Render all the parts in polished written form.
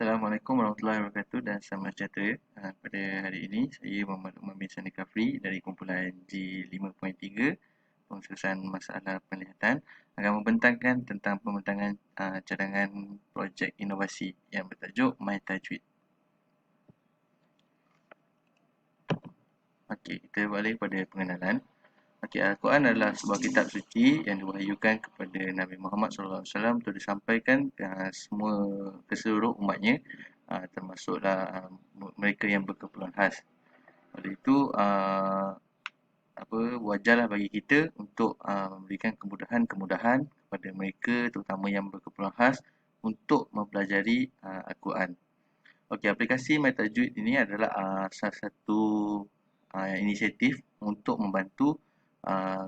Assalamualaikum warahmatullahi wabarakatuh dan selamat sejahtera. Pada hari ini saya Muhammad Umar bin Sani Kafri dari kumpulan G5.3 pengurusan masalah penglihatan akan membentangkan tentang pembentangan cadangan projek inovasi yang bertajuk My Tajwid. Okey, kita balik pada pengenalan. Okey, Al-Quran adalah sebuah kitab suci yang diwahyukan kepada Nabi Muhammad SAW untuk disampaikan semua ke seluruh umatnya, termasuklah mereka yang berkeperluan khas. Oleh itu, wajarlah bagi kita untuk memberikan kemudahan-kemudahan kepada mereka terutama yang berkeperluan khas untuk mempelajari Al-Quran. Okey, aplikasi MyTajwid ini adalah salah satu inisiatif untuk membantu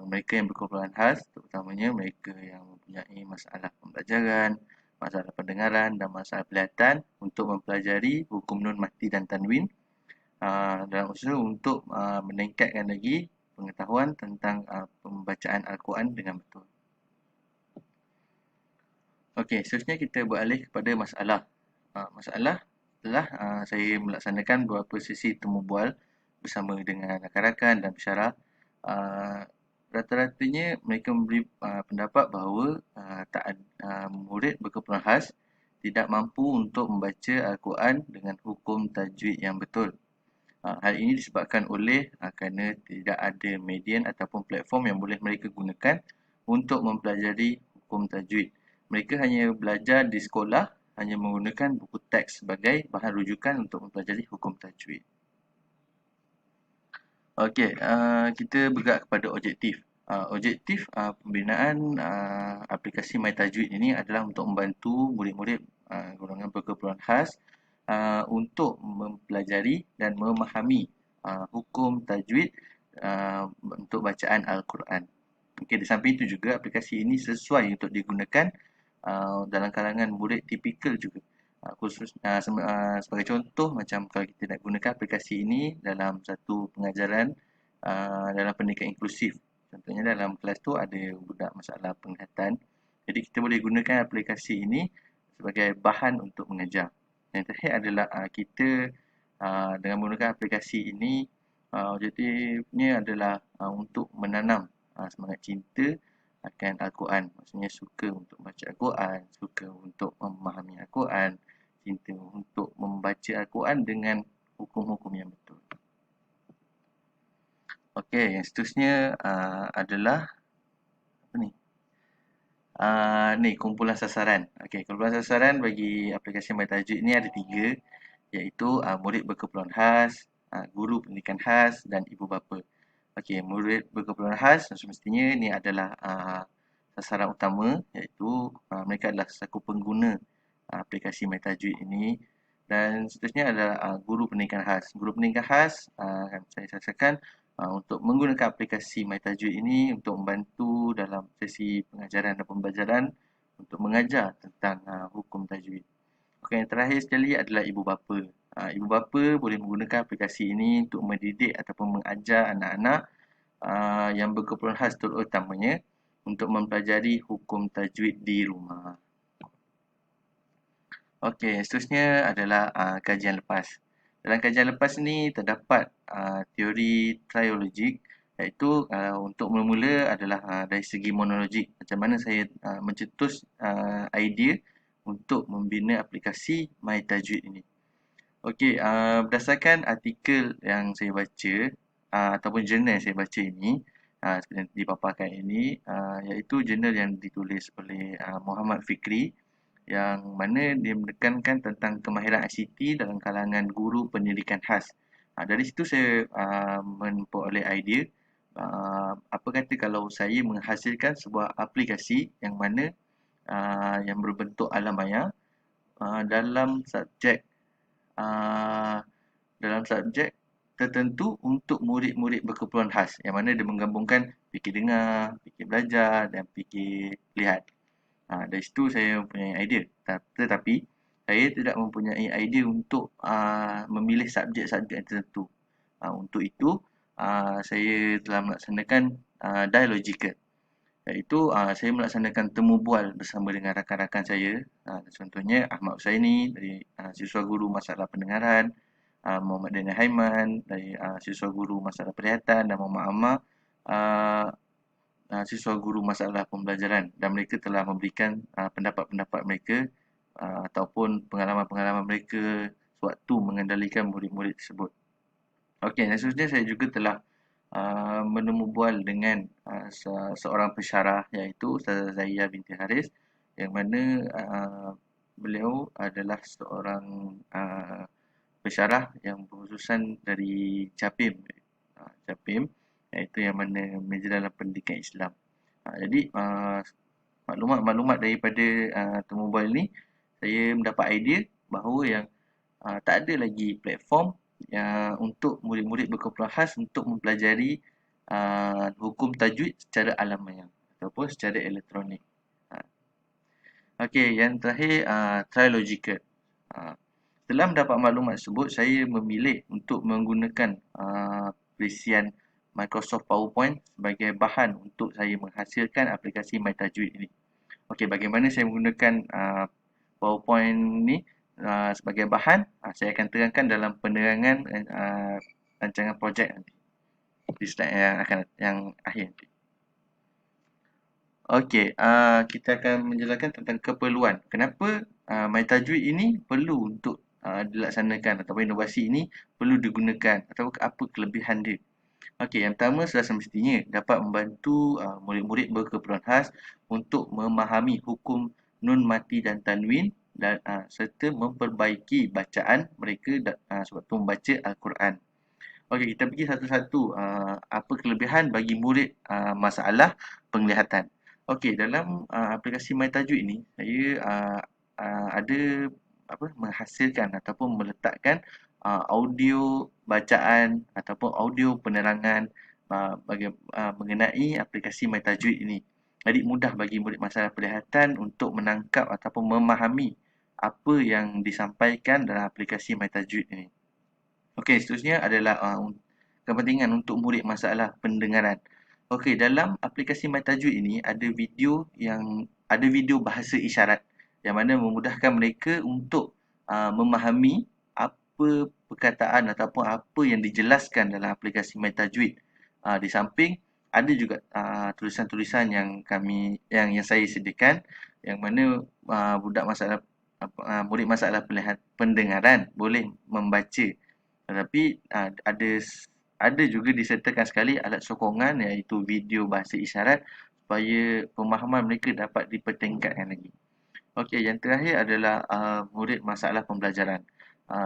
mereka yang berkeperluan khas, terutamanya mereka yang mempunyai masalah pembelajaran, masalah pendengaran dan masalah penglihatan untuk mempelajari hukum nun mati dan tanwin dalam usaha untuk meningkatkan lagi pengetahuan tentang pembacaan Al-Quran dengan betul. Okey, seterusnya kita beralih kepada masalah. Masalah telah saya melaksanakan beberapa sesi temu bual bersama dengan rakan-rakan dan pensyarah. Rata-ratanya mereka memberi pendapat bahawa murid berkeperluan khas tidak mampu untuk membaca Al-Quran dengan hukum tajwid yang betul. Hal ini disebabkan oleh kerana tidak ada median ataupun platform yang boleh mereka gunakan untuk mempelajari hukum tajwid. Mereka hanya belajar di sekolah, hanya menggunakan buku teks sebagai bahan rujukan untuk mempelajari hukum tajwid. Okey, kita bergerak kepada objektif. Objektif pembinaan aplikasi MyTajwid ini adalah untuk membantu murid-murid golongan berkeperluan khas untuk mempelajari dan memahami hukum tajwid untuk bacaan Al-Quran. Okey, di samping itu juga aplikasi ini sesuai untuk digunakan dalam kalangan murid tipikal juga. Sebagai contoh, macam kalau kita nak gunakan aplikasi ini dalam satu pengajaran dalam pendidikan inklusif. Contohnya dalam kelas tu ada budak masalah penglihatan. Jadi kita boleh gunakan aplikasi ini sebagai bahan untuk mengajar. Yang terakhir adalah kita dengan menggunakan aplikasi ini objektifnya adalah untuk menanam semangat cinta akan Al-Quran. Maksudnya suka untuk baca Al-Quran, suka untuk memahami Al-Quran, cinta untuk membaca Al-Quran dengan hukum-hukum yang betul. Okey, yang seterusnya adalah apa ni? Ni kumpulan sasaran. Okey, kumpulan sasaran bagi aplikasi MyTajwid ni ada 3, iaitu murid berkeperluan khas, guru pendidikan khas dan ibu bapa. Okey, murid berkeperluan khas semestinya ni adalah sasaran utama, iaitu mereka adalah selaku pengguna aplikasi MyTajwid ini, dan seterusnya adalah guru pendidikan khas. Guru pendidikan khas akan saya rasakan untuk menggunakan aplikasi MyTajwid ini untuk membantu dalam sesi pengajaran dan pembelajaran untuk mengajar tentang hukum tajwid. Okey, yang terakhir sekali adalah ibu bapa. Ibu bapa boleh menggunakan aplikasi ini untuk mendidik ataupun mengajar anak-anak yang berkeperluan khas terutamanya untuk mempelajari hukum tajwid di rumah. Okey, seterusnya adalah kajian lepas. Dalam kajian lepas ini terdapat teori triologik, iaitu untuk mula-mula adalah dari segi monologik. Macam mana saya mencetus idea untuk membina aplikasi MyTajwid ini. Okey, berdasarkan artikel yang saya baca ataupun jurnal yang saya baca ini, seperti yang dipaparkan ini, iaitu jurnal yang ditulis oleh Muhammad Fikri, yang mana dia menekankan tentang kemahiran ICT dalam kalangan guru pendidikan khas. Dari situ saya memperoleh idea, apa kata kalau saya menghasilkan sebuah aplikasi yang mana yang berbentuk alam maya dalam subjek tertentu untuk murid-murid berkeperluan khas, yang mana dia menggabungkan fikir dengar, fikir belajar dan fikir lihat. Dari situ saya mempunyai idea. Tetapi saya tidak mempunyai idea untuk memilih subjek-subjek tertentu. Untuk itu saya telah melaksanakan dialogical. Iaitu saya melaksanakan temu bual bersama dengan rakan-rakan saya. Contohnya Ahmad Husaini dari siswa guru masalah pendengaran, Muhammad Daniel Haiman dari siswa guru masalah perlihatan, dan Muhammad Ammar uh, siswa guru masalah pembelajaran, dan mereka telah memberikan pendapat-pendapat mereka ataupun pengalaman-pengalaman mereka sewaktu mengendalikan murid-murid tersebut. Okey, dan seterusnya saya juga telah menemu bual dengan seorang pensyarah, iaitu Ustazah Zahia binti Haris, yang mana beliau adalah seorang pensyarah yang berkhususan dari Japim. Japim, iaitu yang mana major dalam pendidikan Islam. Jadi maklumat-maklumat daripada temu bual ni, saya mendapat idea bahawa yang tak ada lagi platform untuk murid-murid berkeperluan khas untuk mempelajari hukum tajwid secara alamiah ataupun secara elektronik. Okey, yang terakhir trilogical. Setelah mendapat maklumat tersebut, saya memilih untuk menggunakan perisian Microsoft PowerPoint sebagai bahan untuk saya menghasilkan aplikasi MyTajwid ini. Okey, bagaimana saya menggunakan PowerPoint ni sebagai bahan, saya akan terangkan dalam penerangan rancangan projek nanti di slide yang akhir nanti. Okey, kita akan menjelaskan tentang keperluan. Kenapa MyTajwid ini perlu untuk dilaksanakan, ataupun inovasi ini perlu digunakan, atau apa kelebihan dia. Okey, yang pertama sudah semestinya dapat membantu murid-murid berkeperluan khas untuk memahami hukum nun mati dan tanwin, dan serta memperbaiki bacaan mereka sewaktu membaca Al-Quran. Okey, kita pergi satu-satu apa kelebihan bagi murid masalah penglihatan. Okey, dalam aplikasi MyTajwid ni, saya ada menghasilkan ataupun meletakkan audio bacaan ataupun audio penerangan mengenai aplikasi MyTajwid ini. Jadi mudah bagi murid masalah penglihatan untuk menangkap ataupun memahami apa yang disampaikan dalam aplikasi MyTajwid ini. Okey, seterusnya adalah kepentingan untuk murid masalah pendengaran. Okey, dalam aplikasi MyTajwid ini ada video bahasa isyarat yang mana memudahkan mereka untuk memahami apa perkataan ataupun apa yang dijelaskan dalam aplikasi MyTajwid. Di samping ada juga tulisan-tulisan yang saya sediakan, yang mana budak masalah murid masalah pendengaran boleh membaca, tetapi ada juga disertakan sekali alat sokongan, iaitu video bahasa isyarat, supaya pemahaman mereka dapat dipertingkatkan lagi. Okey, yang terakhir adalah murid masalah pembelajaran.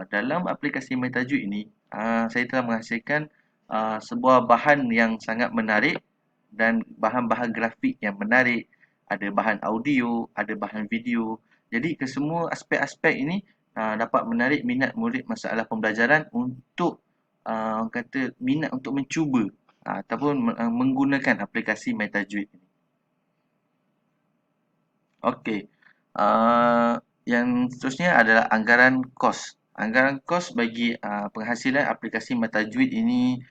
Dalam aplikasi MyTajwid ini, saya telah menghasilkan sebuah bahan yang sangat menarik dan bahan-bahan grafik yang menarik. Ada bahan audio, ada bahan video. Jadi kesemua aspek-aspek ini dapat menarik minat murid masalah pembelajaran untuk orang kata minat untuk mencuba ataupun menggunakan aplikasi MyTajwid ini. Okey. Yang seterusnya adalah anggaran kos. Anggaran kos bagi penghasilan aplikasi MyTajwid ini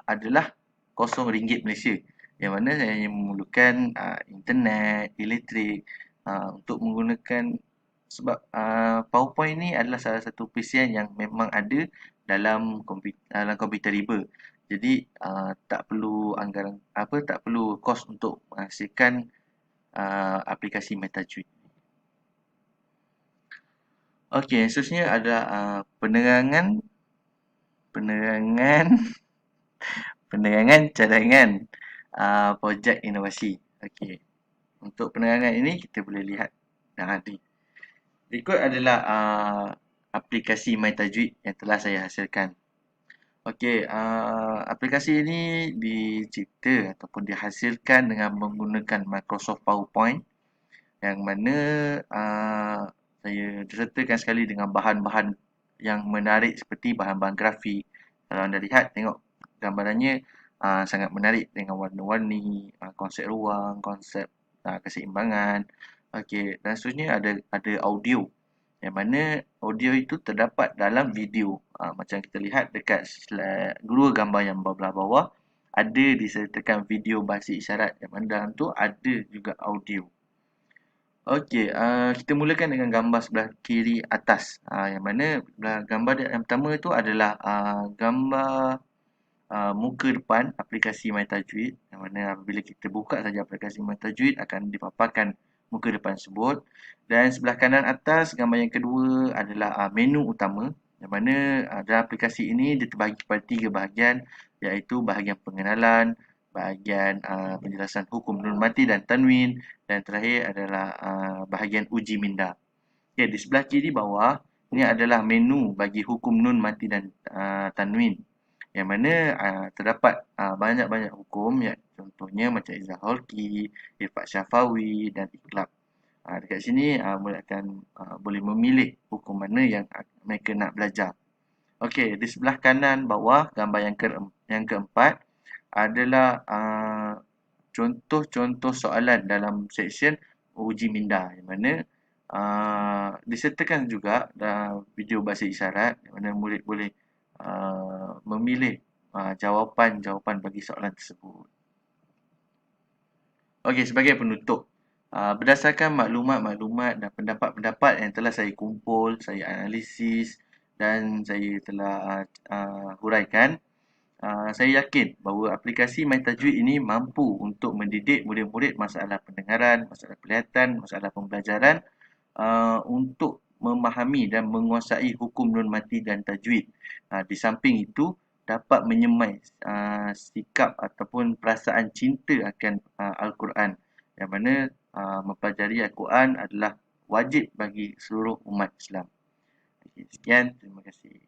adalah RM0 Malaysia. Yang mana saya hanya memerlukan internet, elektrik untuk menggunakan, sebab PowerPoint ni adalah salah satu perisian yang memang ada dalam komputer riba. Jadi tak perlu tak perlu kos untuk menghasilkan aplikasi MyTajwid. Okey, yang seterusnya adalah penerangan penerangan cadangan projek inovasi. Okey. Untuk penerangan ini kita boleh lihat nanti. Berikut adalah aplikasi MyTajwid yang telah saya hasilkan. Okey, aplikasi ini dicipta ataupun dihasilkan dengan menggunakan Microsoft PowerPoint, yang mana saya disertakan sekali dengan bahan-bahan yang menarik seperti bahan-bahan grafik. Kalau anda lihat, tengok gambarannya sangat menarik dengan warna-warni, konsep ruang, konsep keseimbangan. Okey, dan seterusnya ada audio, yang mana audio itu terdapat dalam video. Macam kita lihat dekat slide dua gambar yang belah bawah, ada disertakan video bahasa isyarat, yang mana dalam tu ada juga audio. Okey, kita mulakan dengan gambar sebelah kiri atas. Yang mana gambar yang pertama tu adalah gambar muka depan aplikasi MyTajweed, yang mana apabila kita buka saja aplikasi MyTajweed akan dipaparkan muka depan tersebut. Dan sebelah kanan atas gambar yang kedua adalah menu utama, yang mana dalam aplikasi ini dia terbahagi kepada 3 bahagian, iaitu bahagian pengenalan, bahagian penjelasan hukum nun mati dan tanwin, dan terakhir adalah bahagian uji minda. Okey, di sebelah kiri bawah ini adalah menu bagi hukum nun mati dan tanwin, yang mana terdapat banyak-banyak hukum, ya, contohnya macam izah holki, ifat syafawi dan iklab. Dekat sini mereka akan boleh memilih hukum mana yang mereka nak belajar. Okey, di sebelah kanan bawah gambar yang keempat adalah contoh-contoh soalan dalam seksyen uji minda, yang mana disertakan juga video bahasa isyarat, yang mana murid boleh memilih jawapan-jawapan bagi soalan tersebut. Okey, sebagai penutup, berdasarkan maklumat-maklumat dan pendapat-pendapat yang telah saya kumpul, saya analisis dan saya telah huraikan, saya yakin bahawa aplikasi MyTajweed ini mampu untuk mendidik murid-murid masalah pendengaran, masalah penglihatan, masalah pembelajaran, untuk memahami dan menguasai hukum nun mati dan tajwid. Di samping itu, dapat menyemai sikap ataupun perasaan cinta akan Al-Quran, yang mana mempelajari Al-Quran adalah wajib bagi seluruh umat Islam. Sekian, terima kasih.